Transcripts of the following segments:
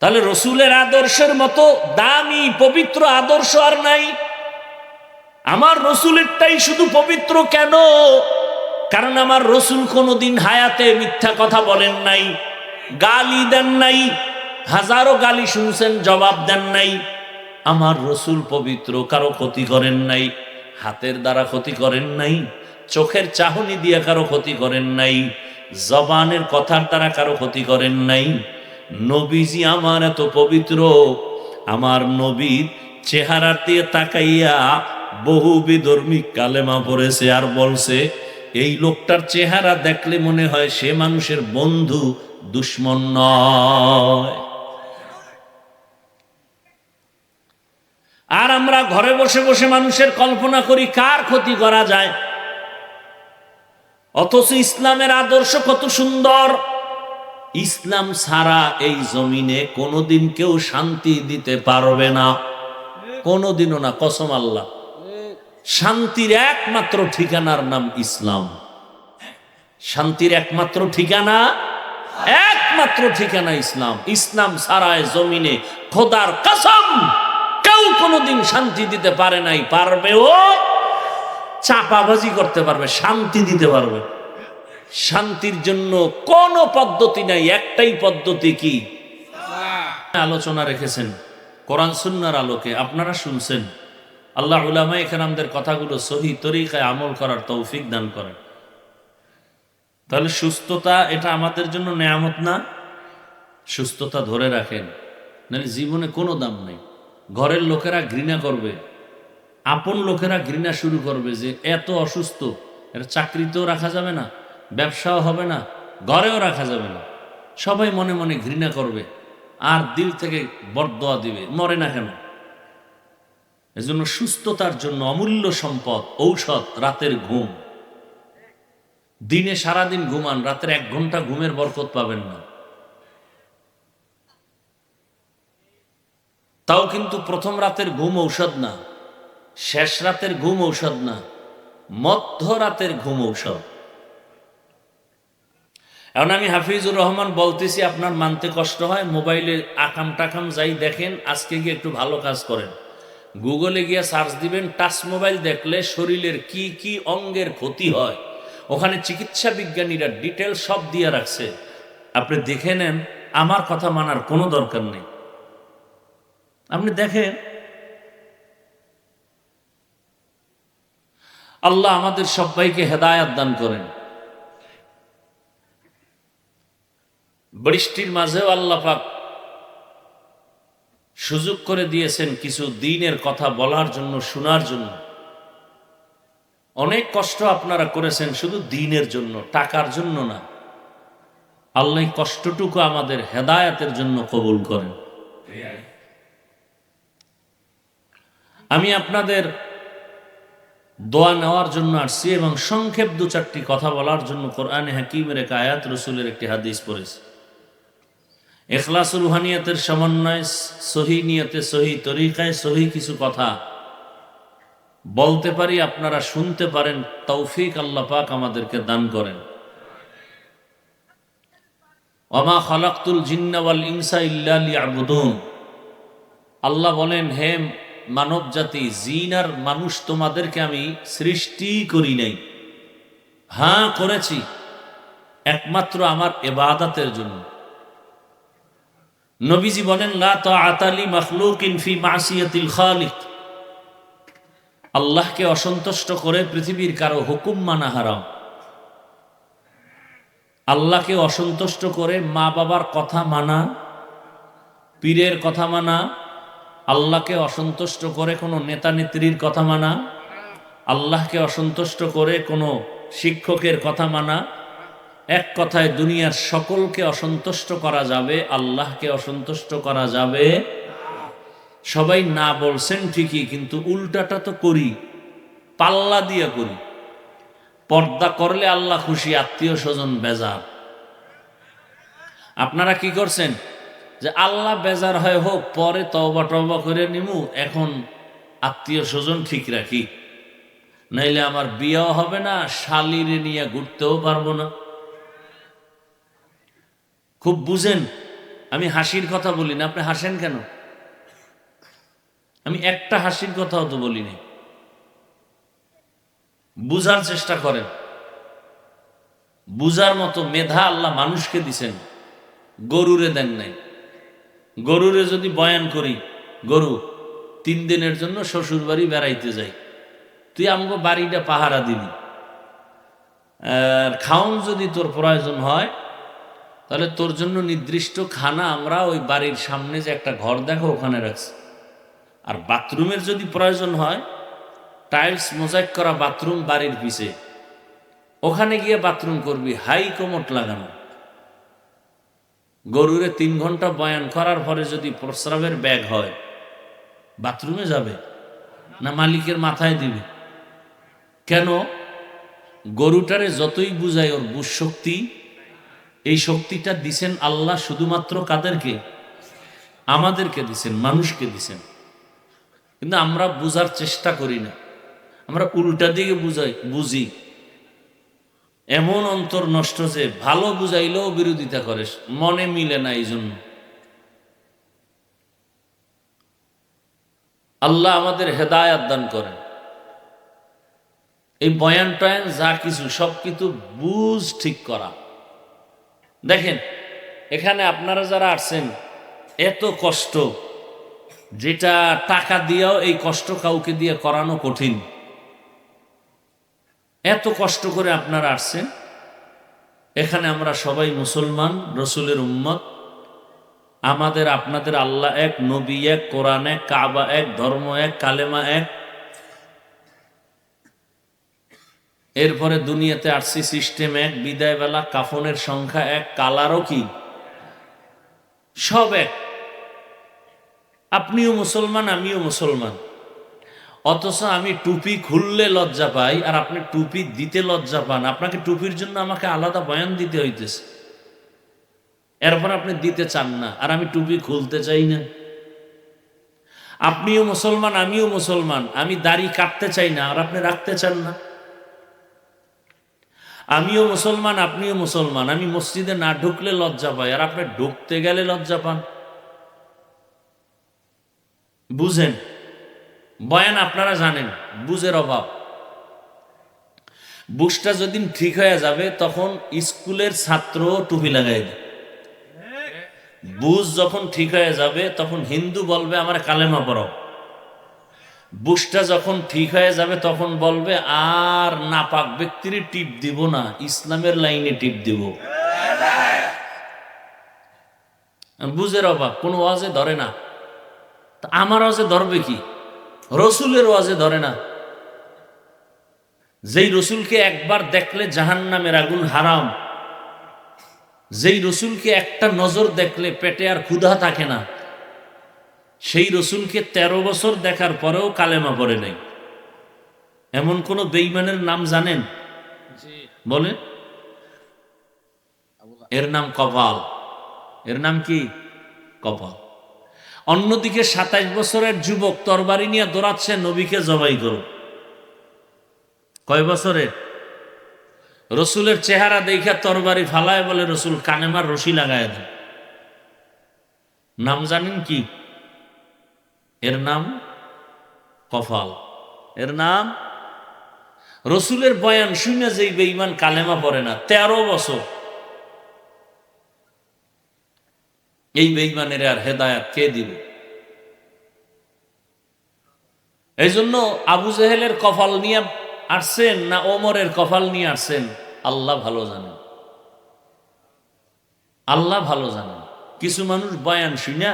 তাহলে রসুলের আদর্শের মতো দামি পবিত্র আদর্শ আর নাই। আমার রসুলেরটাই শুধু পবিত্র কেন? কারণ আমার রসুল কোনোদিন হায়াতে মিথ্যা কথা বলেন নাই, গালি দেন নাই, হাজারো গালি শুনছেন জবাব দেন নাই। আমার রসুল পবিত্র, কারো ক্ষতি করেন নাই, হাতের দ্বারা ক্ষতি করেন নাই, চোখের চাহনি দিয়ে কারো ক্ষতি করেন নাই, জবানের কথার দ্বারা কারো ক্ষতি করেন নাই। নবীজি আমার এত পবিত্র, আমার নবীর চেহারার দিয়ে তাকাইয়া বহু বিধর্মী কালেমা পড়েছে আর বলছে এই লোকটার চেহারা দেখলে মনে হয় সে মানুষের বন্ধু, দুশ্মন নয়। আর আমরা ঘরে বসে বসে মানুষের কল্পনা করি কার ক্ষতি করা যায়, অথচ ইসলামের আদর্শ কত সুন্দর। ইসলাম ছাড়া এই জমিনে কোনোদিন কেউ শান্তি দিতে পারবে না, কোনোদিনও না, কসম আল্লাহ। শান্তির একমাত্র ঠিকানার নাম ইসলাম। শান্তির একমাত্র ঠিকানা, একমাত্র ঠিকানা ইসলাম। ইসলাম ছাড়ায় জমিনে খোদার কসম কেউ কোনোদিন শান্তি দিতে পারে নাই, পারবেও। চাপাবাজি করতে পারবে, শান্তি দিতে পারবে। শান্তির জন্য কোন পদ্ধতি নাই, একটাই পদ্ধতি। কি আলোচনা রেখেছেন কোরআন সুন্নাহর আলোকে, আপনারা শুনছেন। আল্লাহ উলামায়ে কেরামদের কথাগুলো সহি তরিকায় আমল করার তৌফিক দান করেন। তাহলে সুস্থতা এটা আমাদের জন্য নেয়ামত না? সুস্থতা ধরে রাখেন, নাহলে জীবনে কোনো দাম নেই। ঘরের লোকেরা ঘৃণা করবে, আপন লোকেরা ঘৃণা শুরু করবে যে এত অসুস্থ, এর চাকরিতেও রাখা যাবে না, ব্যবসাও হবে না, ঘরেও রাখা যাবে না। সবাই মনে মনে ঘৃণা করবে আর দিল থেকে বরদোয়া দিবে, মরে না কেন? এজন্য সুস্থতার জন্য অমূল্য সম্পদ, ঔষধ রাতের ঘুম। দিনে সারাদিন ঘুমান, রাতের 1 ঘন্টা ঘুমের বরকত পাবেন না। তাও কিন্তু প্রথম রাতের ঘুম ঔষধ না, শেষ রাতের ঘুম ঔষধ না, মধ্যরাতের ঘুম ঔষধ। এখন আমি হাফিজুর রহমান বলতেছি, আপনার মানতে কষ্ট হয়, মোবাইলে আকাম টাকাম যাই দেখেন, আজকে গিয়ে একটু ভালো কাজ করেন, গুগলে গিয়ে সার্চ দিবেন টাচ মোবাইল দেখলে শরীরের কি কি অঙ্গের ক্ষতি হয়, ওখানে চিকিৎসা বিজ্ঞানীরা ডিটেল সব দিয়ে রাখছে। আপনি দেখে নেন, আমার কথা মানার কোনো দরকার নেই, আপনি দেখেন। আল্লাহ আমাদের সবাইকে হেদায়েত দান করেন। বৃষ্টির মাঝেও আল্লাহ পাক সুযোগ করে দিয়েছেন কিছু দ্বীনের কথা বলার জন্য, শোনার জন্য। অনেক কষ্ট আপনারা করেছেন শুধু দ্বীনের জন্য, টাকার জন্য না। আল্লাহ কষ্টটুকু আমাদের হেদায়েতের জন্য কবুল করেন। আমি আপনাদের দোয়া নেওয়ার জন্য আসছি এবং সংক্ষেপ 2-4টি কথা বলার জন্য কোরআনে হাকিমের এক আয়াত, রসুলের একটি হাদিস পড়েছি। ইখলাস রুহানিয়াতের সমন্বয়, সহি নিয়তে, সহি তরিকায়, সহি কিছু কথা বলতে পারি, আপনারা শুনতে পারেন, তৌফিক আল্লাহ পাক আমাদেরকে দান করেন। ওয়ামা খালাকতুল জিন্না ওয়াল ইনসা ইল্লা লিয়াবুদুন। আল্লাহ বলেন, হে মানব জাতি, জিন আর মানুষ তোমাদেরকে আমি সৃষ্টি করি নাই, হ্যাঁ করেছি একমাত্র আমার ইবাদতের জন্য। নবীজি বলেন, লা তাআতা লি মাখলুকিন ফি মাসিয়াতিল খালিক। আল্লাহকে অসন্তুষ্ট করে পৃথিবীর কারো হুকুম মানা হারাম। আল্লাহকে অসন্তুষ্ট করে মা বাবার কথা মানা, পীরের কথা মানা, আল্লাহকে অসন্তুষ্ট করে কোনো নেতা নেত্রীর কথা মানা, আল্লাহকে অসন্তুষ্ট করে কোনো শিক্ষকের কথা মানা, এক কথায় দুনিয়ার সকলকে অসন্তুষ্ট করা যাবে, আল্লাহকে অসন্তুষ্ট করা যাবে। সবাই না বলছেন ঠিকই, কিন্তু উল্টাটা তো করি, পাল্লা দিয়ে করি। পর্দা করলে আল্লাহ খুশি, আত্মীয় স্বজন বেজার। আপনারা কি করছেন যে আল্লাহ বেজার হয় হোক, পরে তওবা টওবা করে নিমু, এখন আত্মীয় স্বজন ঠিক রাখি, নাইলে আমার বিয়েও হবে না, শালিরে নিয়ে ঘুরতেও পারবো না। খুব বুঝেন, আমি হাসির কথা বলি না, আপনি হাসেন কেন? আমি একটা হাসির কথাও তো বলিনি। বুঝার চেষ্টা করেন। বুঝার মতো মেধা আল্লাহ মানুষকে দিছেন, গরুরে দেন নাই। গরুরে যদি বয়ান করি, গরু 3 দিনের জন্য শ্বশুর বাড়ি বেড়াইতে যাই, তুই আমাকে বাড়িটা পাহারা দিবি, আর খাওন যদি তোর প্রয়োজন হয় তাহলে তোর জন্য নির্দিষ্ট খানা আমরা ওই বাড়ির সামনে যে একটা ঘর দেখো ওখানে রাখছি। আর বাথরুমের যদি প্রয়োজন হয়, টাইলস মোজাইক করা বাথরুম বাড়ির পিছে, ওখানে গিয়ে বাথরুম করবি, হাই কোমট লাগানো। গরুরে 3 ঘন্টা বয়ান করার পরে যদি প্রস্রাবের ব্যাগ হয়, বাথরুমে যাবে না মালিকের মাথায় দিবে? কেন? গরুটারে যতই বুঝায় ওর বুঝ শক্তি, এই শক্তিটা দিছেন আল্লাহ শুধুমাত্র কাদেরকে? আমাদেরকে দিছেন, মানুষকে দিছেন। কিন্তু আমরা বুঝার চেষ্টা করি না, আমরা উল্টা দিকে বুঝি। এমন অন্তর নষ্ট যে ভালো বুঝাইলেও বিরোধিতা করে, মনে মিলে না। এই জন্য আল্লাহ আমাদের হেদায়াত দান করেন। এই বয়ান টয়ান যা কিছু সব কিছু বুঝ ঠিক করা। দেখেন এখানে আপনারা যারা আসছেন, এত কষ্ট, যেটা টাকা দিয়েও এই কষ্ট কাউকে দিয়ে করানো কঠিন। এত কষ্ট করে আপনারা আসছেন, এখানে আমরা সবাই মুসলমান, রসুলের উম্মত। আমাদের আপনাদের আল্লাহ এক, নবী এক, কোরআন এক, কাবা এক, ধর্ম এক, কালেমা এক। এরপরে দুনিয়াতে আসছি সিস্টেম এক, বিদায় বেলা কাফনের সংখ্যা এক, কালারও কি সব এক। আপনিও মুসলমান, আমিও মুসলমান, অথচ আমি টুপি খুললে লজ্জা পাই আর আপনি টুপি দিতে লজ্জা পান। আপনাকে টুপির জন্য আমাকে আলাদা বয়ান দিতে হইতেছে, এরপর আপনি দিতে চান না, আর আমি টুপি খুলতে চাই না। আপনিও মুসলমান, আমিও মুসলমান, আমি দাড়ি কাটতে চাই না আর আপনি রাখতে চান না। আমিও মুসলমান, আপনিও মুসলমান, আমি মসজিদে না ঢুকলে লজ্জা পাই আর আপনি ঢুকতে গেলে লজ্জা পান। বুঝেন, বয়ান আপনারা জানেন, বুঝের অভাব। বুঝটা যেদিন ঠিক হয়ে যাবে তখন স্কুলের ছাত্র টুপি লাগাই দেয়। বুঝ যখন ঠিক হয়ে যাবে তখন হিন্দু বলবে আমার কালেমা পড়াও। বুঝটা যখন ঠিক হয়ে যাবে তখন বলবে আর নাপাক ব্যক্তির টিপ দিব না, ইসলামের লাইনে টিপ দিব। বুঝের অভাব, কোনো ওয়াজে ধরে না। আমার ওয়াজে ধরবে কি? রসুলের ওয়াজে ধরে না। যেই রসুলকে একবার দেখলে জাহান্নামের আগুন হারাম, যেই রসুলকে একটা নজর দেখলে পেটে আর ক্ষুধা থাকে না, সেই রসুলকে 13 বছর দেখার পরেও কালেমা পড়ে নাই, এমন কোন বেঈমানের নাম জানেন? বলেন। এর নাম কপাল। এর নাম কি? কপাল। অন্যদিকে 27 বছরের যুবক তরবারি নিয়ে দৌড়াচ্ছে নবীকে জবাই করো। কয় বছরের? রসুলের চেহারা দেখা তরবারি ফালায়, বলে রসুল কানেমার রশি লাগায় দেন। নাম জানেন কি? এর নাম কপাল। এর নাম রসুলের বয়ান শুনে যেই বেঈমান কালেমা পড়ে না 13 বছর, এই বেঈমানের আর হেদায়াত কে দিবে? এই জন্য আবু জেহেলের কপাল নিয়ে আসছেন না ওমরের কপাল নিয়ে আসছেন, আল্লাহ ভালো জানেন। আল্লাহ ভালো জানেন। কিছু মানুষ বয়ান শুনা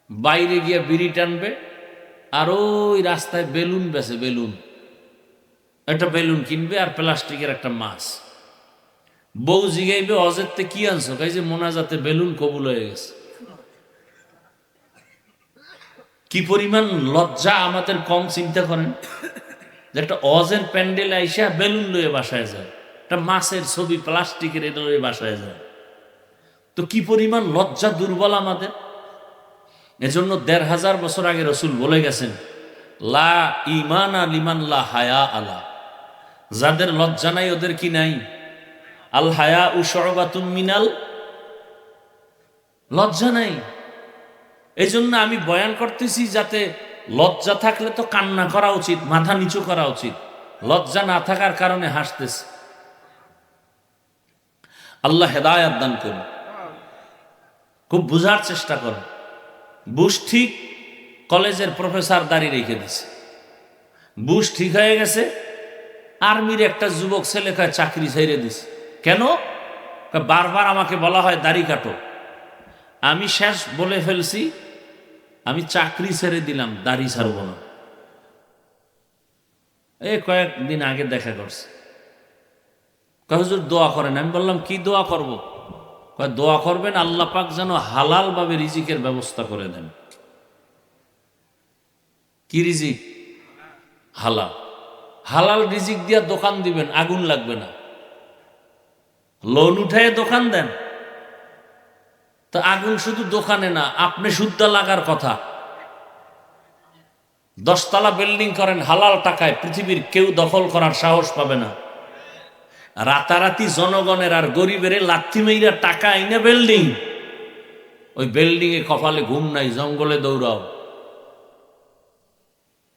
বাইরে গিয়ে বিড়ি টানবে আর ওই রাস্তায় বেলুন বেচে, বেলুন, একটা বেলুন কিনবে আর প্লাস্টিকের একটা মাছ। বউ জিগাইবে অজেরতে কি আনছো? কাই যে মোনাজাতে বেলুন কবুল হয়ে গেছে। কি পরিমাণ লজ্জা আমাদের কম চিন্তা করেন, যে একটা অজের প্যান্ডেল আইসা বেলুন লয়ে বাসায় যায়, একটা মাছের ছবি প্লাস্টিকের এটা লয়ে বাসায় যায়। তো কি পরিমাণ লজ্জা দুর্বল আমাদের। এজন্য 1500 বছর আগে রসুল বলে গেছেন, লা ইমানা লিমান লা হায়া আলা, যাদের লজ্জা নাই ওদের কি নাই? আল হায়া উ শুবাতুম মিনাল, লজ্জা নাই। এই জন্য আমি বয়ান করতেছি, যাতে লজ্জা থাকলে তো কান্না করা উচিত, মাথা নিচু করা উচিত। লজ্জা না থাকার কারণে হাসতেছে। আল্লাহ হেদায়াত দান করুন। খুব বুঝার চেষ্টা করুন। বুশ ঠিক, কলেজের প্রফেসর দাড়ি রেখে দিছে। বুশ ঠিক হয়ে গেছে, আর্মির একটা যুবক ছেলে কয় চাকরি ছেড়ে দিছে। কেন? বারবার আমাকে বলা হয় দাড়ি কাটো। আমি শেষ বলে ফেলছি, আমি চাকরি ছেড়ে দিলাম, দাড়ি ছাড়ব না। এই কয়েকদিন আগে দেখা করছে, হুজুর দোয়া করেন। আমি বললাম কি দোয়া করব? কয় দোয়া করবেন আল্লাহ পাক যেন হালাল ভাবে রিজিকের ব্যবস্থা করে দেন। কি রিজিক? হালাল। হালাল রিজিক দিয়া দোকান দিবেন, আগুন লাগবে না। লোন উঠায় দোকান দেন, তো আগুন শুধু দোকানে না, আপনি সুদ্ধা লাগার কথা। 10 তলা বিল্ডিং করেন হালাল টাকায়, পৃথিবীর কেউ দখল করার সাহস পাবে না। রাতারাতি জনগণের আর গরিবের লাথি মেইরা টাকা আইনে বিল্ডিং, ওই বিল্ডিং এ কপালে ঘুম নাই, জঙ্গলে দৌড়াও।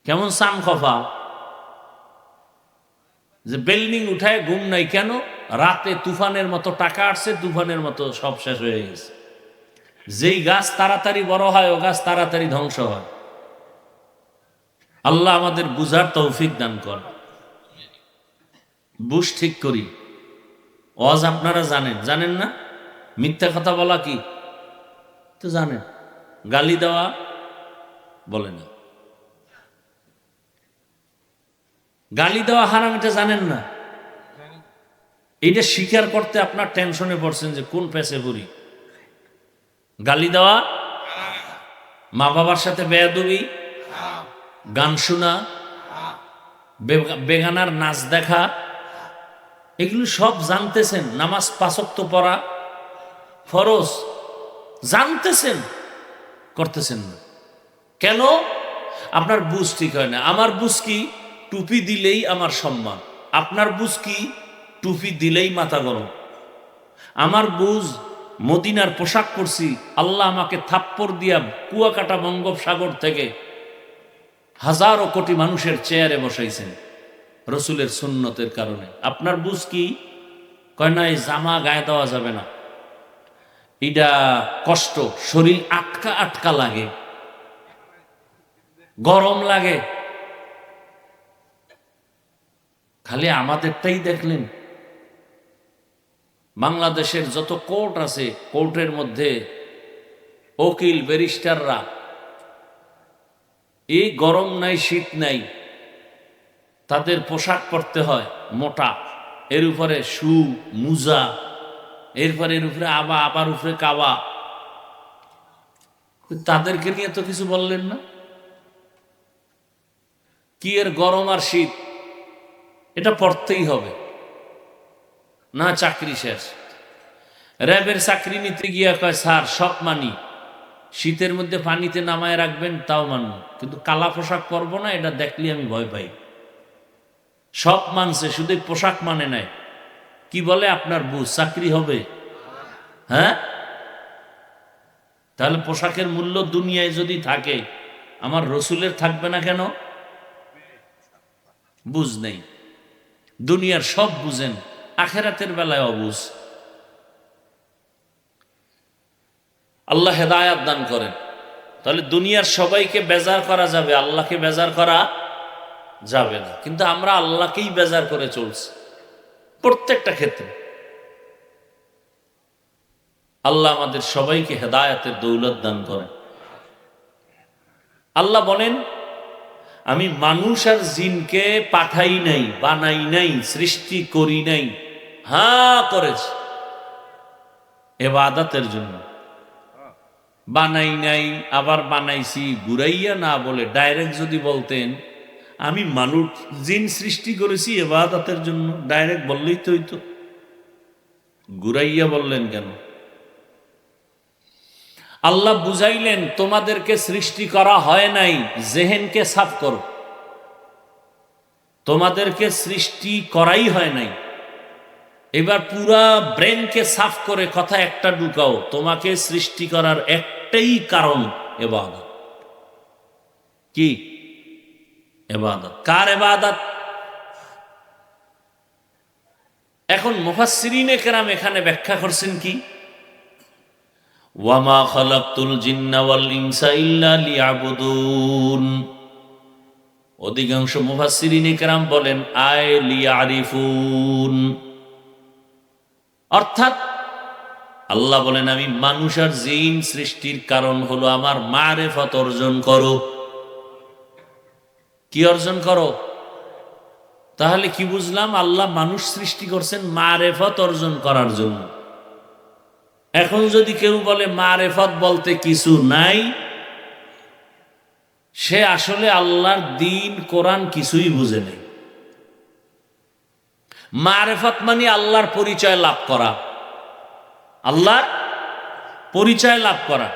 কেমন সাম খফা যে বিল্ডিং উঠায় ঘুম নাই। কেন? রাতে তুফানের মতো টাকা আসছে, তুফানের মতো সব শেষ হয়ে গেছে। যেই গাছ তাড়াতাড়ি বড় হয়, ও গাছ তাড়াতাড়ি ধ্বংস হয়। আল্লাহ আমাদের বুঝার তৌফিক দান কর। বুশ ঠিক করি। ওয়াজ আপনারা জানেন, জানেন না? মিথ্যা কথা বলা কি তো জানেন। গালি দেওয়া বলে না। গালি দেওয়া হারাম, এটা জানেন না? এইটা স্বীকার করতে আপনার টেনশনে পড়ছেন যে কোন পেছে পড়ি। গালি দেওয়া, মা বাবার সাথে বেয়াদবি, গান শোনা, বেগানার নাচ দেখা, এগুলো সব জানতেছেন। নামাজ 5 ওয়াক্ত পড়া ফরজ, জানতেছেন, করতেছেন না। কেন? আপনার বুঝ ঠিক হয় না। আমার বুঝ কি টুপি দিলেই আমার সম্মান, আপনার বুঝ কি টুপি দিলেই মাথা গরম। আমার বুঝ মদিনার পোশাক পরছি, আল্লাহ আমাকে থাপ্পড় দিয়া কুয়াকাটা বঙ্গোপসাগর থেকে হাজারো কোটি মানুষের চেয়ারে বসাইছেন রসুলের সুন্নতের কারণে। আপনার বুঝ কি? কয় না, এই জামা গায়ে দেওয়া যাবে না, এটা কষ্ট, শরীর আটকা আটকা লাগে, গরম লাগে। খালি আমাদেরটাই দেখলেন। বাংলাদেশের যত কোর্ট আছে, কোর্টের মধ্যে উকিল ব্যারিস্টাররা, এই গরম নাই শীত নাই, তাদের পোশাক পরতে হয় মোটা, এর উপরে শু মুজা, এরপরে এর উপরে আবার উপরে কাবা। তাদেরকে নিয়ে তো কিছু বললেন না। কি এর গরম আর শীত, এটা পড়তেই হবে না, চাকরি শেষ। র্যাবের চাকরি নিতে গিয়া কয় স্যার সব মানি, শীতের মধ্যে পানিতে নামায় রাখবেন তাও মানব, কিন্তু কালা পোশাক পরবো না, এটা দেখলে আমি ভয় পাই। সব মানছে, শুধু পোশাক মানে নাই। কি বলে আপনার বুঝ? চাকরি হবে? হ্যাঁ, তাহলে পোশাকের মূল্য দুনিয়ায় যদি থাকে, আমার রসুলের থাকবে না কেন? বুঝ নেই। দুনিয়ার সব বুঝেন, আখেরাতের বেলায় অবুঝ। আল্লাহ হেদায়াত দান করেন। তাহলে দুনিয়ার সবাইকে বেজার করা যাবে, আল্লাহকে বেজার করা যাবে না। কিন্তু আমরা আল্লাহকেই বেজার করে চলছি প্রত্যেকটা ক্ষেত্রে। আল্লাহ আমাদের সবাইকে হেদায়াতের দৌলত দান করেন। আল্লাহ বলেন, আমি মানুষ আর জিনকে পাঠাই নাই, বানাই নাই, সৃষ্টি করি নাই, হ্যাঁ করেছি ইবাদতের জন্য। বানাই নাই আবার বানাইছি, ঘুরাইয়া না বলে ডাইরেক্ট যদি বলতেন আমি মানুষ জিন সৃষ্টি করেছি ইবাদতের জন্য, ডাইরেক্ট বললেই তো হইতো। ঘুরাইয়া বললেন কেন? আল্লাহ বুঝাইলেন, তোমাদেরকে সৃষ্টি করা হয় নাই, জেহেনকে সাফ করো। তোমাদেরকে সৃষ্টি করাই হয় নাই, এবার পুরা ব্রেনকে সাফ করে কথা একটা ঢুকাও, তোমাকে সৃষ্টি করার একটাই কারণ ইবাদত। কি ইবাদত? কার ইবাদত? এখন মুফাসসিরিনে কেরাম এখানে ব্যাখ্যা করছেন কি, ওয়ামা খালাকতুল জিন্না ওয়াল ইনসা ইল্লা লিয়াবুদুন। অধিকাংশ মুফাসসিরিনে কেরাম বলেন আয় লিয়ারিফুন, অর্থাৎ আল্লাহ বলেন আমি মানুষ আর জিন সৃষ্টির কারণ হলো আমার মারেফত অর্জন করো। কি অর্জন করো? তাহলে কি বুঝলাম? আল্লাহ মানুষ সৃষ্টি করছেন মারেফত অর্জন করার জন্য। এখন যদি কেউ বলে মারেফত বলতে কিছু নাই, সে আসলে আল্লাহর দ্বীন কোরআন কিছুই বুঝে নেই। মারেফত মানে আল্লাহর পরিচয় লাভ করা, আল্লাহর পরিচয় লাভ করা।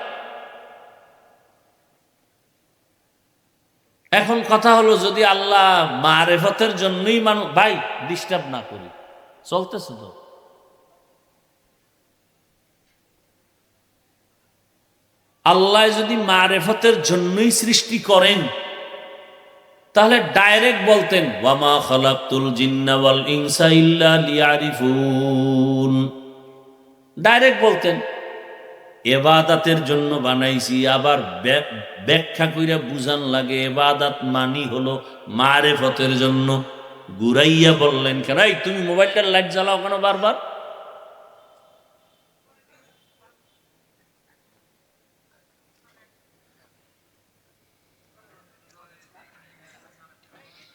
এখন কথা হলো, যদি আল্লাহ মারেফতের জন্যই মানুষ, ভাই ডিস্টার্ব না করি, চলতেছে তো। আল্লাহ যদি মারেফতের জন্যই সৃষ্টি করেন, তাহলে ডাইরেক্ট বলতেন ওয়ামা খালাকতুল জিন্না ওয়াল ইনসা ইল্লা লিয়ারিফুন, ডাইরেক্ট বলতেন ইবাদতের জন্য বানাইছি। আবার ব্যাখ্যা কইরা বুঝান লাগে ইবাদত মানি হলো মারেফতের জন্য। ঘুরাইয়া বললেন কেন, এই তুমি মোবাইলটার লাইট জ্বালাও কেন বারবার?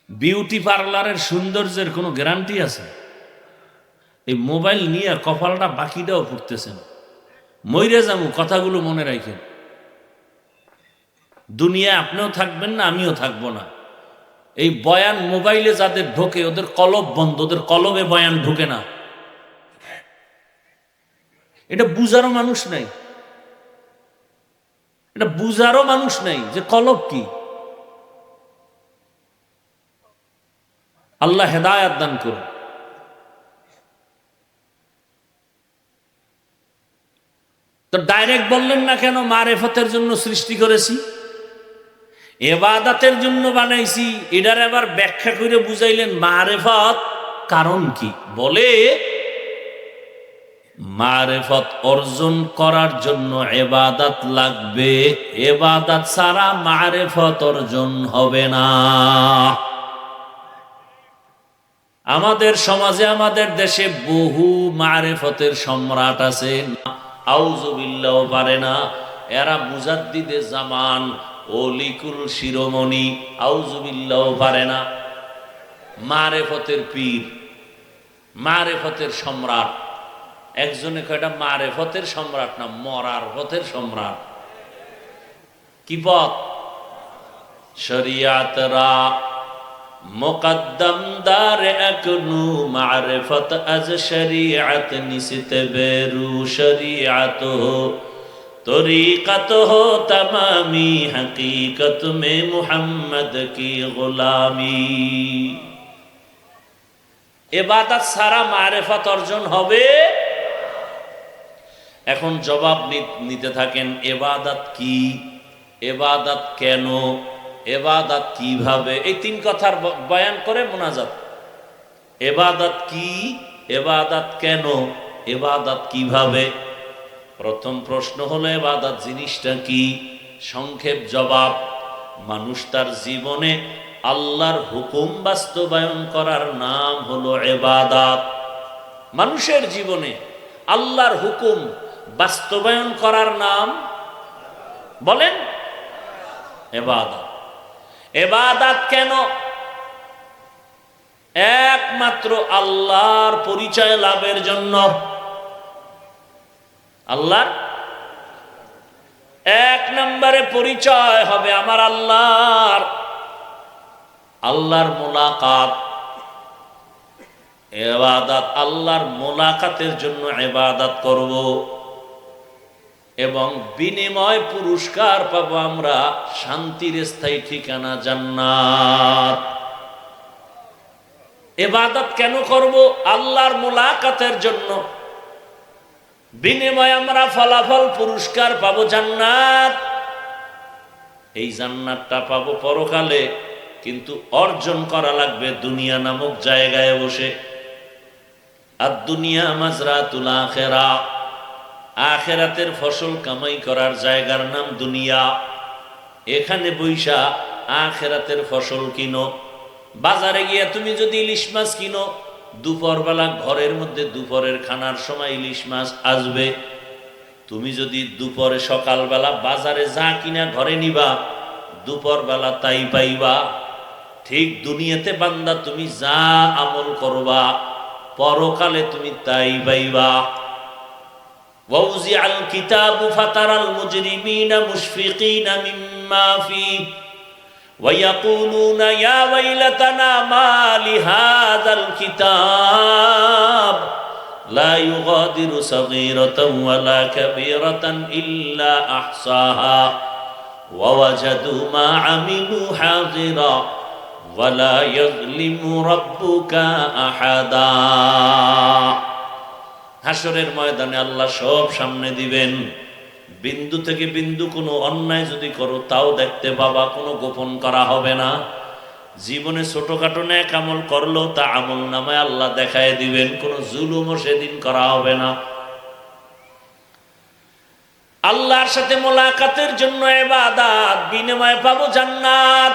বিউটি পার্লারের সৌন্দর্যের কোনো গ্যারান্টি আছে? এই মোবাইল নিয়ে কপালটা বাকিটাও ফুটতেছেন। মইরে যাবো, কথাগুলো মনে রাখেন। দুনিয়ায় আপনিও থাকবেন না, আমিও থাকবো না। এই বয়ান মোবাইলে যাদের ঢোকে ওদের কলব বন্ধ, ওদের কলবে বয়ান ঢোকে না। এটা বুঝারও মানুষ নাই, এটা বুঝারও মানুষ নাই যে কলব কি। আল্লাহ হেদায়াত দান করুন। তো ডাইরেক্ট বললেন না কেন মারেফতের জন্য সৃষ্টি করেছি, ইবাদতের জন্য বানাইছি? এটার আবার ব্যাখ্যা করে বুঝাইলেন মারেফত কারণ কি। বলে মারেফত অর্জন করার জন্য ইবাদত লাগবে, ইবাদত ছাড়া মারেফত অর্জন হবে না। আমাদের সমাজে, আমাদের দেশে বহু মারেফতের সম্রাট আছে, আউযুবিল্লাহ পারে না। এরা মুজাদ্দিদে জামান, ওলিকুল শিরোমণি, আউযুবিল্লাহ পারে না। মারেফতের পীর, মারেফতের সম্রাট। একজনে কয়টা মারেফতের সম্রাট না, মরার পথের সম্রাট। কি পথ? শরিয়াতরা মুকদ্দম দার একনু মারিফত আজ শরিয়ত নিসিত বেরু শরিয়ত হো তরিকত হো তমামি হकीकत में মুহাম্মদ কি গোলামি। ইবাদত ছাড়া মারিফত অর্জন হবে। এখন জবাব নিতে থাকেন, ইবাদত কি, ইবাদত কেন, ইবাদত কিভাবে। এই তিন কথার বয়ান করে মুনাজাত। ইবাদত কি, ইবাদত কেন, ইবাদত কিভাবে। প্রথম প্রশ্ন হলো ইবাদত জিনিসটা কি? সংক্ষেপ জবাব, মানুষ তার জীবনে আল্লাহর হুকুম বাস্তবায়ন করার নাম হলো ইবাদত। মানুষের জীবনে আল্লাহর হুকুম বাস্তবায়ন করার নাম বলেন ইবাদত। ইবাদত কেন? একমাত্র আল্লাহর পরিচয় লাভের জন্য। আল্লাহর এক নম্বরে পরিচয় হবে আমার আল্লাহর, আল্লাহর মুলাকাত। ইবাদত আল্লাহর মুলাকাতের জন্য ইবাদত করব এবং বিনিময় পুরস্কার পাবো আমরা, শান্তির স্থায়ী ঠিকানা জান্নাত। ইবাদত কেন করব? আল্লাহর মুলাকাতের জন্য। বিনিময়ে আমরা ফলাফল পুরস্কার পাবো জান্নাত। এই জান্নাতটা পাবো পরকালে, কিন্তু অর্জন করা লাগবে দুনিয়া নামক জায়গায় বসে। আর দুনিয়া মাজরাতুল আখিরা, আখিরাতের ফসল কামাই করার জায়গার নাম দুনিয়া। এখানে বৈশা আখিরাতের ফসল কিনো। বাজারে গিয়ে তুমি যদি ইলিশ মাছ কিনো, দুপুরবেলা ঘরের মধ্যে দুপুরের খানার সময় ইলিশ মাছ আসবে। তুমি যদি দুপুরে সকালবেলা বাজারে যা কিনা ঘরে নিবা, দুপুরবেলা তাই পাইবা। ঠিক দুনিয়াতে বান্দা তুমি যা আমল করবা, পরকালে তুমি তাই পাইবা। ওয়াউজিআল কিতাবু ফাতারাল মুজরিমিনা মুশফিকিনা মিম্মা ফীহি ويقولون يا ويلتنا ما لهذا الكتاب لا يغادر صغيرة ولا كبيرة إلا أحصاها ووجدوا ما عملوا حاضرا ولا يظلم ربك أحدا। হাশরের ময়দানে আল্লাহ সব সামনে দিবেন। বিন্দু থেকে বিন্দু কোনো অন্যায় যদি করো তাও দেখতে পাবা, কোনো গোপন করা হবে না। জীবনে ছোটখাটো নেক আমল করলো তা আমল নামায় আল্লাহ দেখায় দিবেন, কোনো জুলুমও সেদিন করা হবে না। আল্লাহর সাথে মোলাকাতের জন্য ইবাদত, বিনিময়ে পাবো জান্নাত।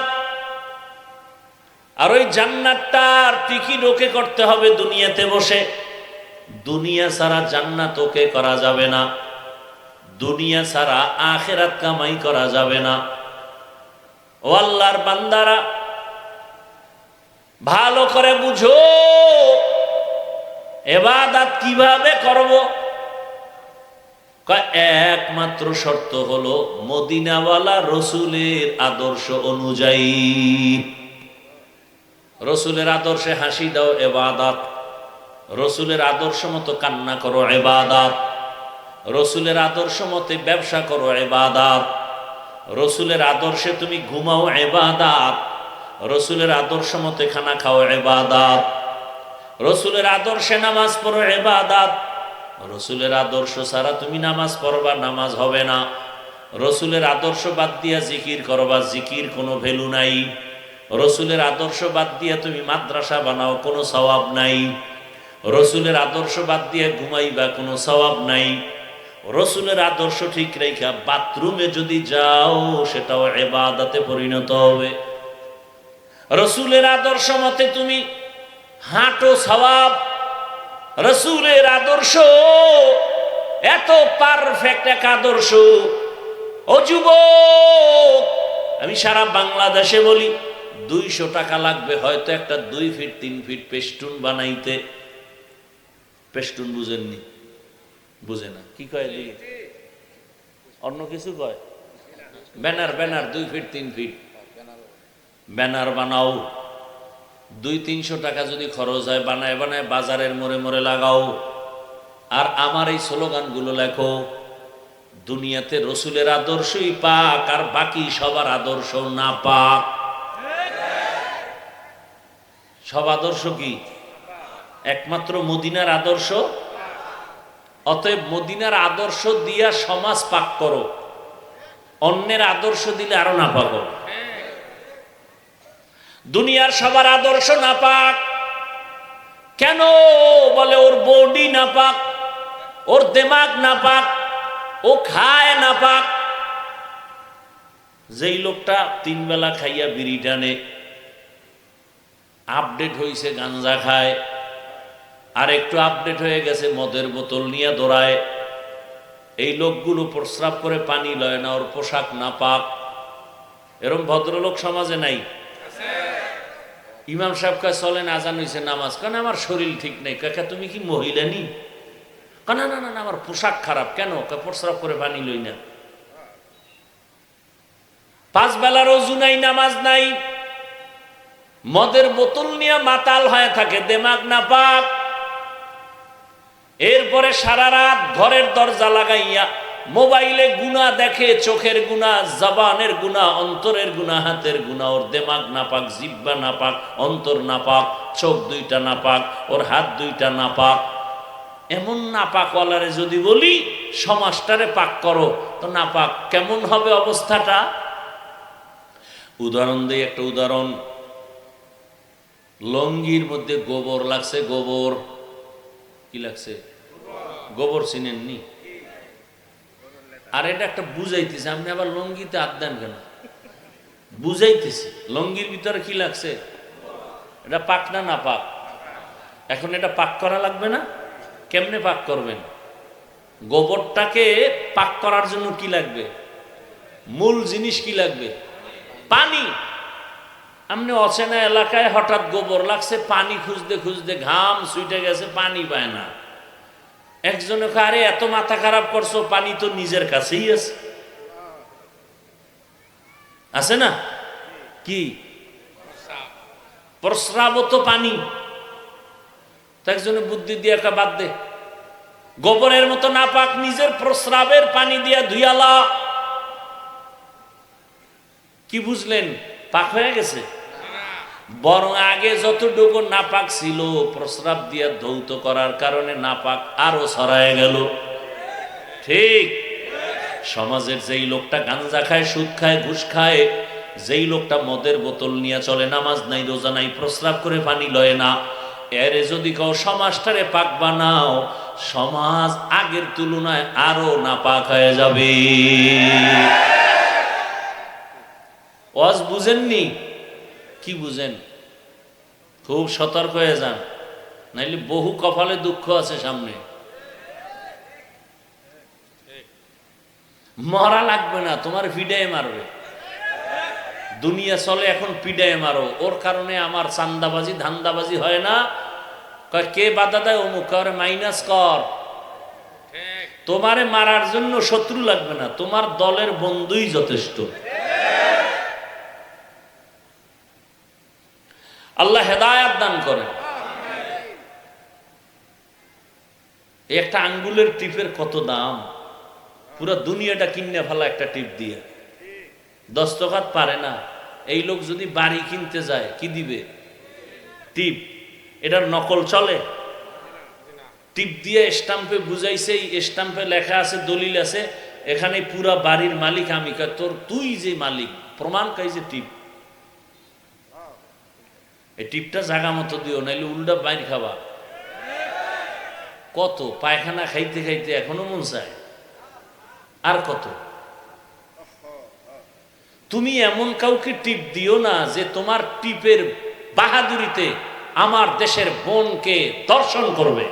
আর ওই জান্নাতটার টিকিট ওকে করতে হবে দুনিয়াতে বসে। দুনিয়া ছাড়া জান্নাত ওকে করা যাবে না, দুনিয়া ছাড়া আখিরাত কামাই করা যাবে না। ও আল্লাহর বান্দারা, ভালো করে বুঝো ইবাদত কিভাবে করব। একমাত্র শর্ত হলো মদিনাওয়ালা রসুলের আদর্শ অনুযায়ী। রসুলের আদর্শে হাসি দাও ইবাদত, রসুলের আদর্শ মতো কান্না করো ইবাদত, রসুলের আদর্শ মতে ব্যবসা করো ইবাদত, রসুলের আদর্শে তুমি ঘুমাও ইবাদত, রসুলের আদর্শ মতে খানা খাও ইবাদত, রসুলের আদর্শে নামাজ পড়ো ইবাদত। রসুলের আদর্শ ছাড়া তুমি নামাজ পড়বা, নামাজ হবে না। রসুলের আদর্শ বাদ দিয়া জিকির করবা, জিকির কোনো ভ্যালু নাই। রসুলের আদর্শ বাদ দিয়া তুমি মাদ্রাসা বানাও, কোনো সওয়াব নাই। রসুলের আদর্শ বাদ দিয়ে ঘুমাইবা, কোনো সওয়াব নাই। রসুলের আদর্শ ঠিক রেখা বাথরুমে যদি যাও সেটাও ইবাদতে পরিণত হবে। রসুলের আদর্শ মতে তুমি হাঁটো, সওয়াব। রসুলের আদর্শ এত পারফেক্ট এক আদর্শ। ও যুবক, আমি সারা বাংলাদেশে বলি 200 টাকা লাগবে হয়তো একটা 2 ফিট 3 ফিট পেস্টুন বানাইতে। পেস্টুন বুঝেননি? বুঝে না কি কয়? অন্য কিছু কয়? Banner, banner 2 feet 3 feet banner বানাও। 200-300 টাকা যদি খরচ হয়, বানায় বানায় বাজারের মোড়ে মোড়ে লাগাও। আর আমার এই স্লোগানগুলো লেখো। দুনিয়াতে রসুলের আদর্শই পাক, আর বাকি সবার আদর্শ না পাক। সব আদর্শ কি? একমাত্র মদিনার আদর্শ। অতএব মদিনার আদর্শ দিয়া সমাজ পাক করো, অন্যের আদর্শ দিলে আরো না পাক হবে। দুনিয়ার সবার আদর্শ না পাক কেন? বলে ওর বডি না পাক, ওর দিমাগ না পাক, ও খায় না পাক। যেই লোকটা 3 বেলা খাইয়া বিড়ি টানে, আপডেট হয়েছে গাঞ্জা খায়, আর একটু আপডেট হয়ে গেছে মদের বোতল নিয়ে দৌড়ায়। এই লোকগুলো প্রস্রাব করে পানি লয় না, ওর পোশাক না পাক। এরকম ভদ্রলোক সমাজে নাই? ইমাম সাহেব কয় চলেন, আজান হয়েছে, নামাজ। কেন? আমার শরীর ঠিক নেই। কাকা তুমি কি মহিলা নি? না না না, আমার পোশাক খারাপ। কেন? প্রস্রাব করে পানি লই না। 5 বেলার ওযু নাই, নামাজ নাই, মদের বোতল নিয়ে মাতাল হয়ে থাকে, দিমাগ না পাক। এরপরে সারা রাত ঘরের দরজা লাগাইয়া মোবাইলে গুনাহ দেখে, চোখের গুনাহ, জবানের গুনাহ, অন্তরের গুনাহ, হাতের গুনাহ। ওর দিমাগ নাপাক, জিহ্বা নাপাক, অন্তর নাপাক, চোখ দুইটা নাপাক, ওর হাত দুইটা নাপাক। এমন নাপাকওয়ালারে যদি বলি সমাজটারে পাক করো, তো নাপাক কেমন হবে অবস্থাটা? উদাহরণ দেই, একটা উদাহরণ। লঙ্গির মধ্যে গোবর লাগছে। গোবর কি লাগছে? গোবর চিনেননি? আর এটা একটা বুঝাইতেছে, আপনি আবার লঙ্গিতে হাত দেন কেন? বুঝাইতেছি লঙ্গির ভিতরে কি লাগছে। এটা পাক না নাপাক? এখন এটা পাক করা লাগবে না? কেমনে পাক করবেন? গোবরটাকে পাক করার জন্য কি লাগবে? মূল জিনিস কি লাগবে? পানি। আপনি অচেনা এলাকায় হঠাৎ গোবর লাগছে, পানি খুঁজতে খুঁজতে ঘাম ছুটে গেছে, পানি পায় না। একজনে আরে এত মাথা খারাপ করছো, পানি তো নিজের কাছেই আছে। আছে না? কি প্রস্রাব তো পানি। একজনে বুদ্ধি দিয়ে একটা বাদ দে, গোবরের মতো নাপাক নিজের প্রস্রাবের পানি দিয়া ধুইয়ালা। কি বুঝলেন? পাক হয়ে গেছে? বরং আগে যতটুকু নাপাক ছিল, প্রস্রাব দিয়া ধৌত করার কারণে নাপাক আরো ছড়ায় গেল। ঠিক। সমাজের যেই লোকটা গাঞ্জা খায়, সুদ খায়, ঘুষ খায়, যেই লোকটা মদের বোতল নিয়ে চলে, নামাজ নাই, রোজা নাই, প্রস্রাব করে পানি লয় না, এর যদি কেউ সমাজটারে পাক বানাও, সমাজ আগের তুলনায় আরো নাপাক হয়ে যাবে। ওয়াজ বুঝেননি? কি বুঝেন? খুব সতর্ক হয়ে যান, নাইলে বহু কপালে দুঃখ আছে সামনে। মরা লাগবে না, তোমার পিডায় মারবে। দুনিয়া চলে এখন পিডায় মারো, ওর কারণে আমার চান্দাবাজি ধান্দাবাজি হয় না। কে বাধা দেয়? অমুক। মাইনাস কর। তোমারে মারার জন্য শত্রু লাগবে না, তোমার দলের বন্ধুই যথেষ্ট। আল্লাহ হেদায়াত দান করেন। একটা আঙ্গুলের টিপের কত দাম! পুরো দুনিয়াটা কিনে ফেলা একটা টিপ দিয়ে। দস্তখত পারে না। এই লোক যদি বাড়ি কিনতে যায়, কি দিবে? টিপ। এটার নকল চলে? টিপ দিয়ে স্টাম্পে বুঝাইছে, এই স্টাম্পে লেখা আছে, দলিল আছে, এখানে পুরা বাড়ির মালিক আমি। তোর তুই যে মালিক, প্রমাণ কাই যে টিপ। এই টিপটা জাগা মতো দিও, নাইলে উল্টা বাইর খাবা। কত পায়খানা খাইতে খাইতে এখনো মন চায়। আর কত? তুমি এমন কাউকে টিপ দিও না যে তোমার টিপের বাহাদুরিতে আমার দেশের বোনকে দর্শন করবে।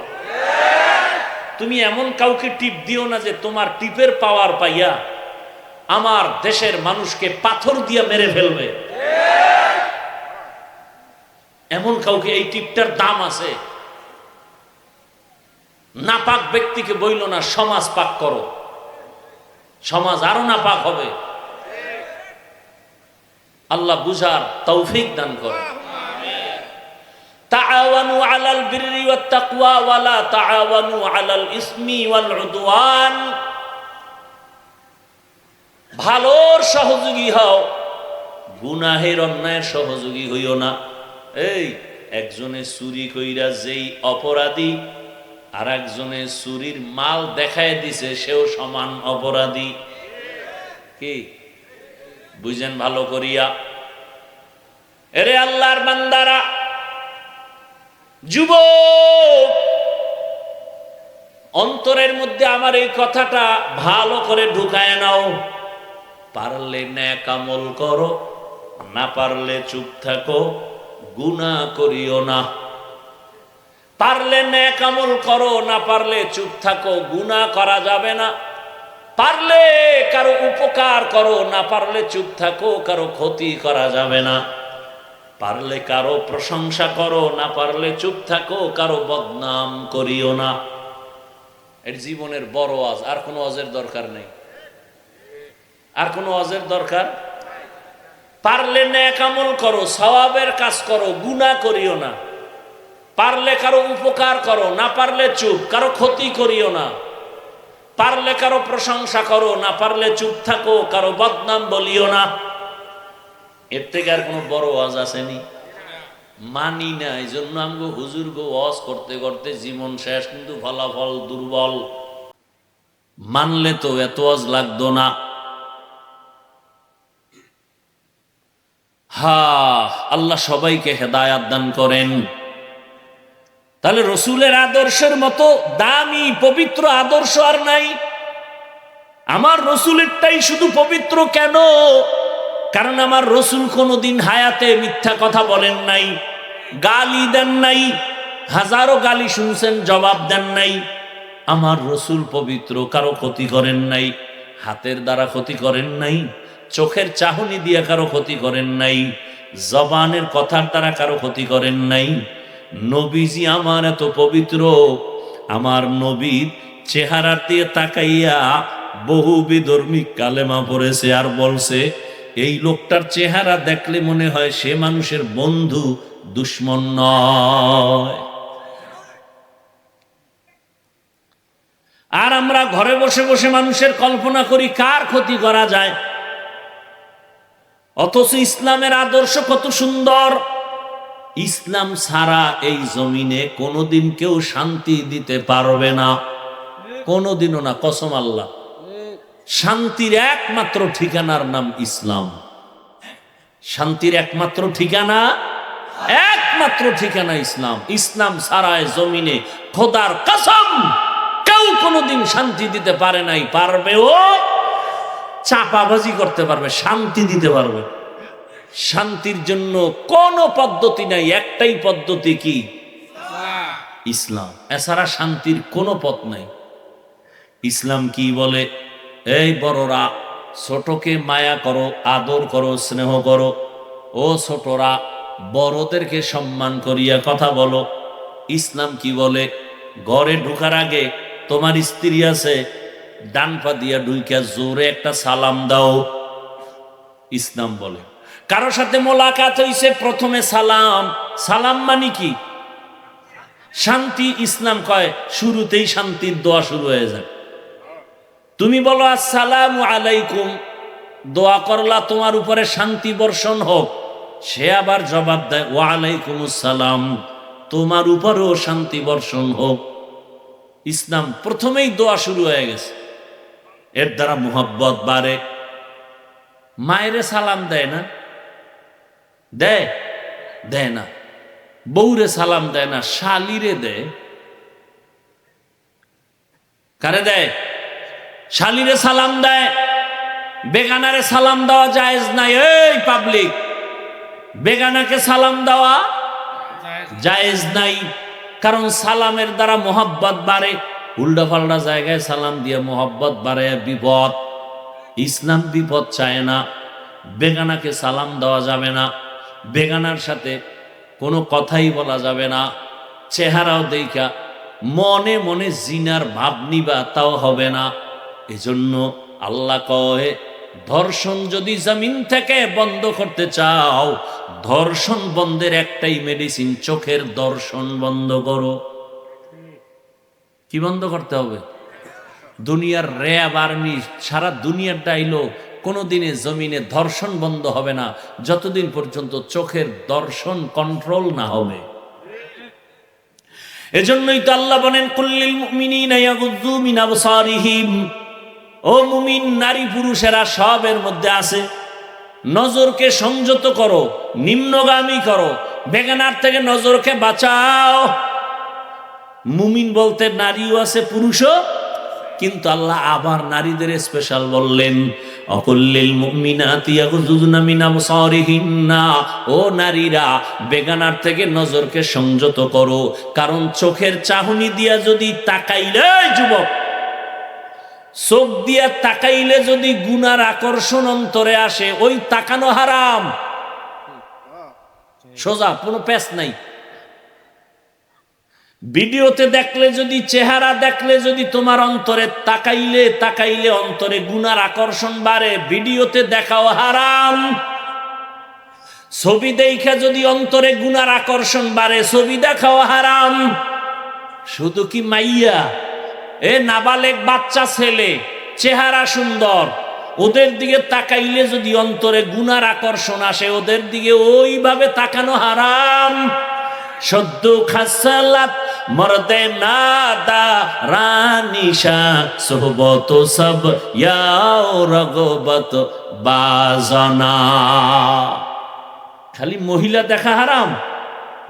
তুমি এমন কাউকে টিপ দিও না যে তোমার টিপের পাওয়ার পাইয়া আমার দেশের মানুষকে পাথর দিয়ে মেরে ফেলবে। এমন কাউকে এই টিপটার দাম আছে। নাপাক ব্যক্তিকে বইল না সমাজ পাক করো, সমাজ আরো নাপাক হবে। আল্লাহ বুঝার তৌফিক দান করে। তাআওয়ানু আলাল বিররি ওয়াত তাকওয়া ওয়া লা তাআওয়ানু আলাল ইসমি ওয়াল উদওয়ান। ভালোর সহযোগী হও, গুনাহের অন্যায়ের সহযোগী হইও না। এই একজনে চুরি কইরা যেই অপরাধী, আর একজনে চুরির মাল দেখায় দিছে, সেও সমান অপরাধী। কি বুঝেন ভালো করিয়া? এরে আল্লাহর বান্দারা, যুবক, অন্তরের মধ্যে আমার এই কথাটা ভালো করে ঢুকায় নাও। পারলে নেক আমল করো, না পারলে চুপ থাকো, গুনাহ করিও না। পারলে নেক আমল করো, না পারলে চুপ থাকো, গুনাহ করা যাবে না। পারলে কারো উপকার করো, না পারলে চুপ থাকো, কারো ক্ষতি করা যাবে না। পারলে কারো প্রশংসা করো, না পারলে চুপ থাকো, কারো বদনাম করিও না। এর জীবনের বড় ওয়াজ। আর কোনো ওয়াজের দরকার নেই, আর কোনো ওয়াজের দরকার। পারলে নেক আমল করো, সওয়াবের কাজ করো, গুনাহ করিও না। পারলে কারো উপকার করো, না পারলে চুপ, কারো ক্ষতি করিও না। পারলে কারো প্রশংসা করো, না পারলে চুপ থাকো, কারো বদনাম বলিও না। এর থেকে আর কোনো বড় ওয়াজ আসেনি? মানি না, এই জন্য আমগো হুজুর গো ওয়াজ করতে করতে জীবন শেষ, কিন্তু ফলাফল দুর্বল। মানলে তো এত ওয়াজ লাগতো না। আল্লাহ সবাইকে হেদায়াত দান করেন। তাহলে রসুলের আদর্শের মতো দামি পবিত্র আদর্শ আর নাই। আমার রসুলেরটাই শুধু পবিত্র কেন? কারণ আমার রসুল কোনোদিন হায়াতে মিথ্যা কথা বলেন নাই, গালি দেন নাই, হাজারো গালি শুনছেন জবাব দেন নাই। আমার রসুল পবিত্র, কারো ক্ষতি করেন নাই, হাতের দ্বারা ক্ষতি করেন নাই, চোখের চাহনি দিয়ে কারো ক্ষতি করেন নাই, জবানের কথার দ্বারা কারো ক্ষতি করেন নাই। নবীজি আমার এত পবিত্র, আমার নবীর চেহারার দিয়ে তাকাইয়া বহু বিধর্মী কালেমা পড়েছে আর বলছে এই লোকটার চেহারা দেখলে মনে হয় সে মানুষের বন্ধু, দুশ্মন নয়। আর আমরা ঘরে বসে বসে মানুষের কল্পনা করি কার ক্ষতি করা যায়, অথচ ইসলামের আদর্শ কত সুন্দর। ইসলাম ছাড়া এই জমিনে কোনোদিন কেউ শান্তি দিতে পারবে না, কোনোদিনও না, কসম আল্লাহ। শান্তির একমাত্র ঠিকানার নাম ইসলাম। শান্তির একমাত্র ঠিকানা, একমাত্র ঠিকানা ইসলাম। ইসলাম ছাড়া জমিনে খোদার কসম কেউ কোনোদিন শান্তি দিতে পারে নাই, পারবেও। চাপাবাজি করতে পারবে, শান্তি দিতে পারবে। শান্তির জন্য কোনো পদ্ধতি নাই, একটাই পদ্ধতি, কি? ইসলাম। এছাড়া শান্তির কোনো পথ নাই। ইসলাম কি বলে? এই বড়রা ছোটকে মায়া করো, আদর করো, স্নেহ করো। ও ছোটরা বড়দেরকে সম্মান করিয়া কথা বলো। ইসলাম কি বলে? ঘরে ঢোকার আগে তোমার স্ত্রী আছে, ডান পা দিয়া ঢুইকা জোরে একটা সালাম দাও। ইসলাম বলে কারো সাথে মোলাকাত হইছে, প্রথমে সালাম। সালাম মানে কি? শান্তি। ইসলাম কয় শুরুতেই শান্তির দোয়া শুরু হয়ে যায়। তুমি বলো আসসালামু আলাইকুম, দোয়া করলা তোমার উপরে শান্তি বর্ষণ হোক। সে আবার জবাব দেয় ওয়া আলাইকুমুস সালাম, তোমার উপরেও শান্তি বর্ষণ হোক। ইসলাম প্রথমেই দোয়া শুরু হয়ে গেছে। এর দ্বারা মুহাব্বত বাড়ে। মায়েরে সালাম দেয় না? দেয়? দেয় না। বউরে সালাম দেয় না, শালিরে দেয়। কারে দেয়? শালিরে সালাম দেয়। বেগানারে সালাম দেওয়া জায়েজ নাই। এই পাবলিক, বেগানাকে সালাম দেওয়া জায়েজ নাই। কারণ সালামের দ্বারা মোহাব্বত বাড়ে। উল্টা পাল্টা জায়গায় সালাম দিয়ে মোহাব্বত বাড়ে, বিপদ। ইসলাম বিপদ চায় না। বেগানাকে সালাম দেওয়া যাবে না, বেগানার সাথে কোনো কথাই বলা যাবে না। চেহারাও দেখা মনে মনে জিনার ভাব নিবা, তাও হবে না। এজন্য আল্লাহ কয় ধর্ষণ যদি জমিন থেকে বন্ধ করতে চাও, ধর্ষণ বন্ধের একটাই মেডিসিন, চোখের দর্শন বন্ধ করো। কি বন্ধ করতে হবে? দুনিয়ার র্যাব আর্মি সারা দুনিয়ার ডাইলো, কোনোদিনে জমিনে ধর্ষণ বন্ধ হবে না যতদিন পর্যন্ত চোখের দর্শন কন্ট্রোল না হবে। এজন্যই তো আল্লাহ বলেন কুল্লিল মুমিনিনা ইয়াগুযযু মিন আবসারিহিম। ও মুমিন নারী পুরুষেরা সবের মধ্যে আছে, নজরকে সংযত করো, নিম্নগামী করো, বেগানার থেকে নজরকে বাঁচাও। মুমিন বলতে নারীও আছে, পুরুষও। কিন্তু আল্লাহ আবার নারীদের স্পেশাল বললেন অকুল্লিল মুমিনাতি ইয়াগুযুনা মিন আবসারিহিন্না। ও নারীরা বেগানার থেকে নজরকে সংযত করো। কারণ চোখের চাহনি দিয়া যদি তাকাইলে, যুবক, চোখ দিয়া তাকাইলে যদি গুনার আকর্ষণ অন্তরে আসে, ওই তাকানো হারাম। সোজা, কোনো প্যাচ নাই। ভিডিওতে দেখলে যদি, চেহারা দেখলে যদি তোমার অন্তরে তাকাইলে অন্তরে গুনার আকর্ষণ বাড়ে, ভিডিওতে দেখাও হারাম। ছবি দেখা যদি অন্তরে গুনার আকর্ষণ বাড়ে, ছবি দেখাও হারাম। শুধু কি মাইয়া, এ নাবালেগ বাচ্চা ছেলে, চেহারা সুন্দর, ওদের দিকে তাকাইলে যদি অন্তরে গুনার আকর্ষণ আসে, ওদের দিকে ওইভাবে তাকানো হারাম। সদ্য খাসালাত মর্দে নাদা রানিশা সোহবত সব ইয়াও রগবত বাজানা। খালি মহিলা দেখা হারাম।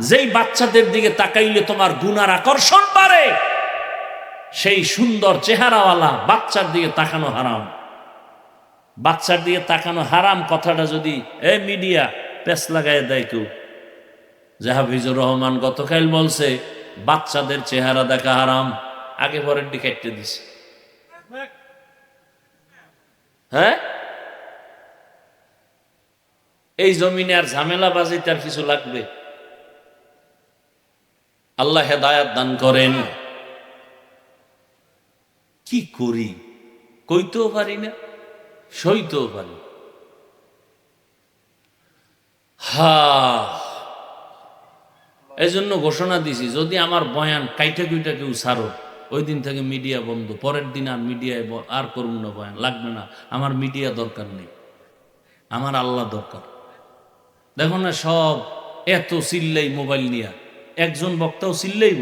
যেই বাচ্চাদের দিকে তাকাইলে তোমার গুনার আকর্ষণ বাড়ে, সেই সুন্দর চেহারাওয়ালা বাচ্চার দিকে তাকানো হারাম। বাচ্চার দিকে তাকানো হারাম কথাটা যদি মিডিয়া পেছ লাগাই দেয় কেউ, যে হাফিজুর রহমান গতকাল বলছে বাচ্চাদের চেহারা দেখা হারাম, আগে পরের দিকে কেটে দিছে। হ্যাঁ, এই জমিনে আর ঝামেলা বাজিতে আর কিছু লাগবে? আল্লাহ হেদায়াত দান করেন। কি করি, কইতেও পারি না, সইতেও পারি। এই জন্য ঘোষণা দিছি, যদি আমার বয়ান কাইটা কুইটা কেউ ছাড়ো, ওই দিন থেকে মিডিয়া বন্ধ। পরের দিন আর মিডিয়ায় আর করুন না, বয়ান লাগবে না। আমার মিডিয়া দরকার নেই, আমার আল্লাহ দরকার। দেখো না, সব এত চিল্লাই মোবাইল নিয়ে, একজন বক্তাও চিল্লাইব,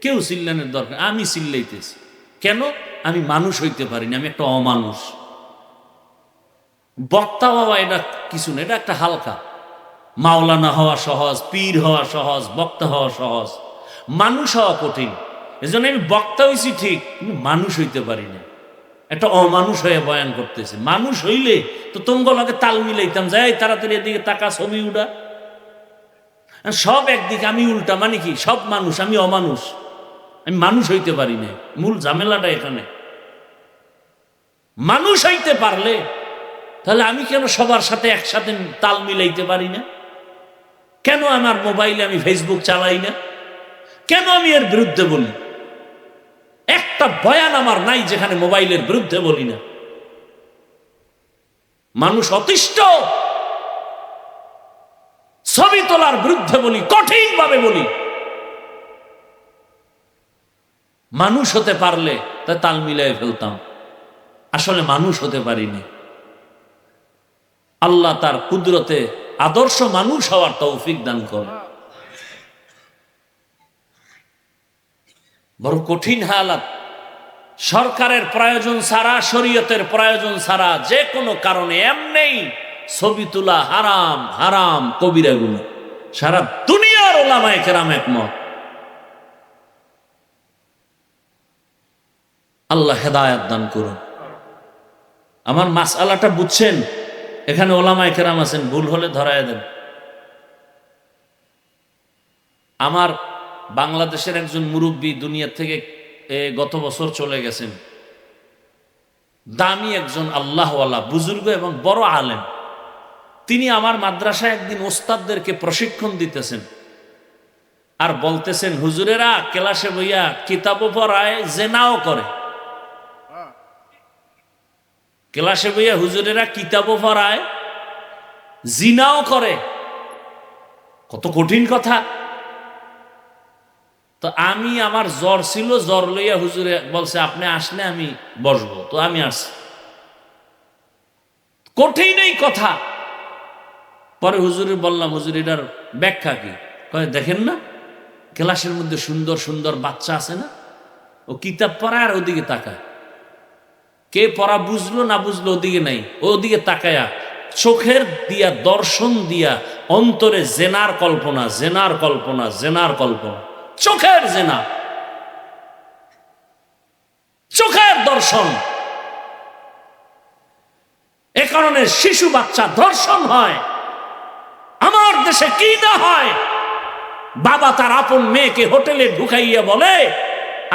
কেউ চিল্লানোর দরকার। আমি চিল্লাইতেছি কেন? আমি মানুষ হইতে পারিনি, আমি একটা অমানুষ। বক্তা বাবা এটা কিছু না, এটা একটা হালকা। মাওলানা হওয়া সহজ, পীর হওয়া সহজ, বক্তা হওয়া সহজ, মানুষ হওয়া কঠিন। এজন্য আমি বক্তা হইছি ঠিক, কিন্তু মানুষ হইতে পারি না। একটা অমানুষ হয়ে বয়ান করতেছে। মানুষ হইলে তো তোমাকে তাল মিলাইতাম, যাই তাড়াতাড়ি এদিকে তাকা, ছবি উঠা। সব একদিকে, আমি উল্টা। মানে কি? সব মানুষ, আমি অমানুষ, আমি মানুষ হইতে পারি না। মূল ঝামেলাটা এখানে। মানুষ হইতে পারলে তাহলে আমি কেন সবার সাথে একসাথে তাল মিলাইতে পারি না? কেন আমার মোবাইলে আমি ফেসবুক চালাই না? কেন আমি এর বিরুদ্ধে বলি? একটা বয়ান আমার নাই যেখানে মোবাইলের বিরুদ্ধে বলি না। মানুষ অতিষ্ঠ, ছবি তোলার বিরুদ্ধে বলি, কঠিন ভাবে বলি। মানুষ হতে পারলে তা তাল মিলাই ফেলতাম। আসলে মানুষ হতে পারিনি। আল্লাহ তার কুদরতে আদর্শ মানুষ হওয়ার তৌফিক দান করে। বড় কঠিন হালাত। সরকারের প্রয়োজন ছাড়া, শরীয়তের প্রয়োজন ছাড়া যে কোনো কারণে এমনি ছবি তোলা হারাম, হারাম কবিরা গুনাহ। সারা দুনিয়ার ওলামায়ে কেরাম একমত। আল্লাহ হেদায়াত দান করুন। আমার মাসআলাটা বুঝছেন? এখানে ওলামায়ে কেরাম আছেন, ভুল হলে ধরায় দেন। আমার বাংলাদেশের একজন মুরব্বী দুনিয়া থেকে গত বছর চলে গেছেন। দামি একজন আল্লাহওয়ালা বুজুর্গ এবং বড় আলেম। তিনি আমার মাদ্রাসায় একদিন ওস্তাদদেরকে প্রশিক্ষণ দিতেছেন আর বলতেছেন, হুজুরেরা ক্লাসে বইয়া কিতাবও পড়ায়, জেনাও করে। ক্লাসে বইয়া হুজুরেরা কিতাবও পড়ায়, জিনাও করে। কত কঠিন কথা। তো আমি, আমার জ্বর ছিল, জ্বর লইয়া হুজুরে বলছে আপনি আসলে আমি বসবো। তো আমি আসছি। কঠিন এই কথা। পরে হুজুরে বললাম, হুজুর এটার ব্যাখ্যা কি? কয় দেখেন না, ক্লাসের মধ্যে সুন্দর সুন্দর বাচ্চা আছে না, ও কিতাব পড়ায় আর ওদিকে তাকায়। কে পড়া বুঝলো না বুঝলো ওদিকে নাই, ওদিকে তাকায়া চোখের দিয়া, দর্শন দিয়া অন্তরে জেনার কল্পনা, জেনার কল্পনা, জেনার কল্পনা, চোখের জেনা, চোখের দর্শন। এ কারণে শিশু বাচ্চা ধর্ষণ হয়। আমার দেশে কি না হয়? বাবা তার আপন মেয়েকে হোটেলে ঢুকাইয়া বলে,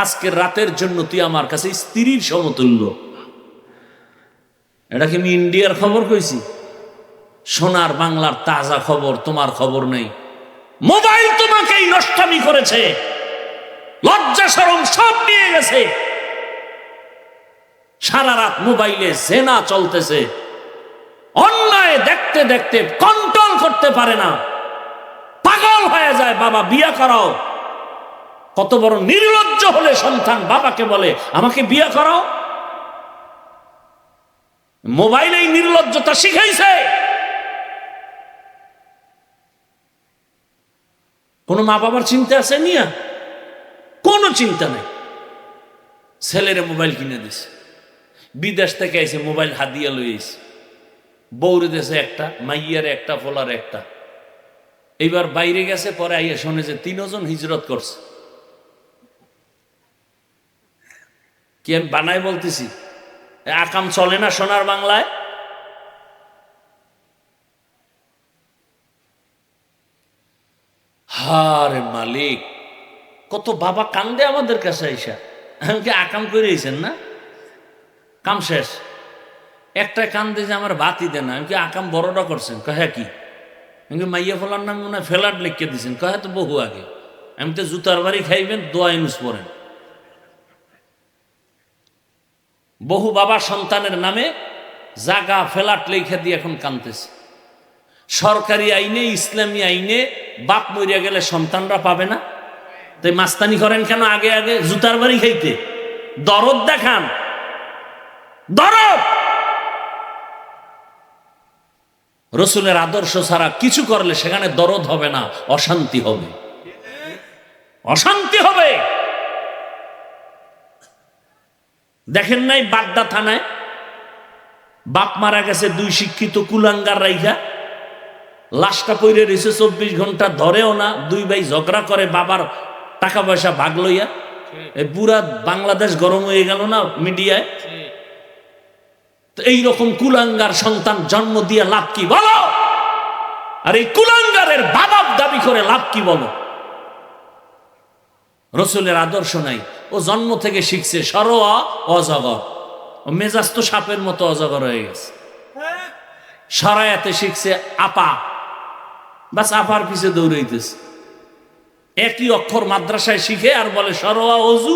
আজকের রাতের জন্য তুই আমার কাছে স্ত্রীর সমতুল্য। এটা কি আমি ইন্ডিয়ার খবর কইছি? সোনার বাংলার তাজা খবর, তোমার খবর নেই। মোবাইল তোমাকেই নষ্টামি করেছে, লজ্জা শরম সব নিয়ে গেছে। সারা রাত মোবাইলে জেনা চলতেছে, অন্যায় দেখতে দেখতে কন্ট্রোল করতে পারে না, পাগল হয়ে যায়। বাবা বিয়া করাও, কত বড় নির্লজ্জ হলে সন্তান বাবাকে বলে আমাকে বিয়ে করো। মোবাইলে এই নির্লজ্জতা শিখাইছে। কোন মা বাবার চিন্তা আছে নিয়া? কোনো চিন্তা নেই। ছেলেরে মোবাইল কিনে দিছে, বিদেশ থেকে আইসে মোবাইল হাদিয়া লইছে, বৌরে দেশে একটা, মাইয়ারে একটা, ফোলার একটা। এইবার বাইরে গেছে, পরে আইয়া শোনে যে 3 জন হিজরত করছে। কি আমি বানাই বলতেছি? আকাম চলে না সোনার বাংলায়? হারে মালিক, কত বাবা কান্দে আমাদের কাছে আইসা, আমি কি আকাম করে আইছেন না, কাম শেষ। একটা কান্দে যে আমার বাতি দেন, আমি কি আকাম বড়টা করছেন? কহে কি আমি মাইয়া ফলার নাম মনে হয় ফেলাট লিখে দিয়েছেন। কহে তো বহু আগে, আমি তো জুতার বাড়ি খাইবেন, দোয়া ইউজ করেন। বহু বাবা সন্তানের নামে জাগা ফেলাট লেখা দিয়ে এখন কানতেছে। সরকারি আইনে, ইসলামী আইনে বাপ মরিয়া গেলে সন্তানরা পাবে না, তাই মাস্তানি করেন কেন আগে আগে জুতার বাড়ি খাইতে? দরদ দেখান, দরদ। রসুলের আদর্শ ছাড়া কিছু করলে সেখানে দরদ হবে না, অশান্তি হবে, অশান্তি হবে। দেখেন নাই বাগদা থানায় বাপ মারা গেছে, 2 শিক্ষিত কুলাঙ্গার রাইখা, লাশটা পইরে রয়েছে 24 ঘন্টা, ধরেও না। 2 ভাই ঝগড়া করে বাবার টাকা পয়সা ভাগ লইয়া। পুরা বাংলাদেশ গরম হয়ে গেল না মিডিয়ায়? তো এইরকম কুলাঙ্গার সন্তান জন্ম দিয়ে লাভ কি বলো? আর এই কুলাঙ্গারের বাবা দাবি করে লাভ কি বলো? রসুলের আদর্শ নাই। ও জন্ম থেকে শিখছে সরোয়া অজগর, ও মেজাজ তো সাপের মতো অজগর হয়ে গেছে। সরায়াতে শিখছে আপা, বাস আপার পিছে দৌড়াইতেছে। একই অক্ষর মাদ্রাসায় শিখে আর বলে সরোয়া অজু।